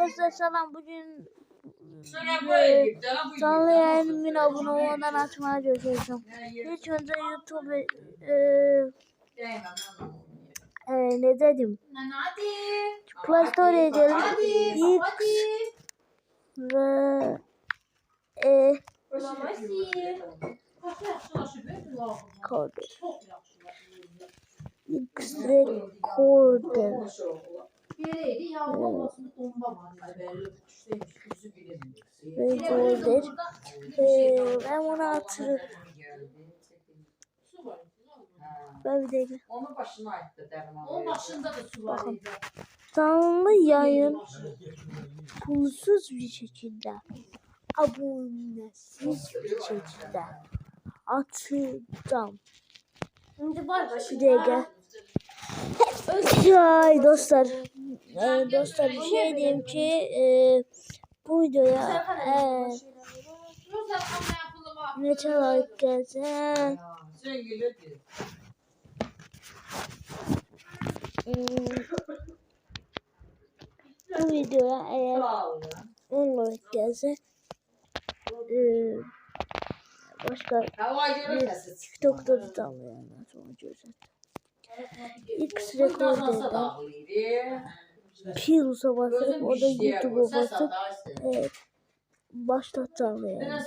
Arkadaşlar selam, bugün canlı yayınımın abone olmadan açmaya çalışacağım. İlk önce YouTube ne dedim? Play Store'ya gelin. X ve X Recorder. Recorder. Ben bunu hatırlıyorum. Ben bir dakika. Onun başına aitti derman. Onun başında da su var. Bakın. Canlı yayın pulsuz bir şekilde, abonesiz bir şekilde açacağım. Şimdi var Bir dakika. Ay dostlar. Dostlar bir şey diyeyim ki bu videoya ne like gelse bu videoya eğer 10 like gelse başka TikTok'ta da canlı yayınlar sonra göreceğiz. X Recorder'dan Pilos'a basıp o da YouTube'a basıp başlat canlı yayını.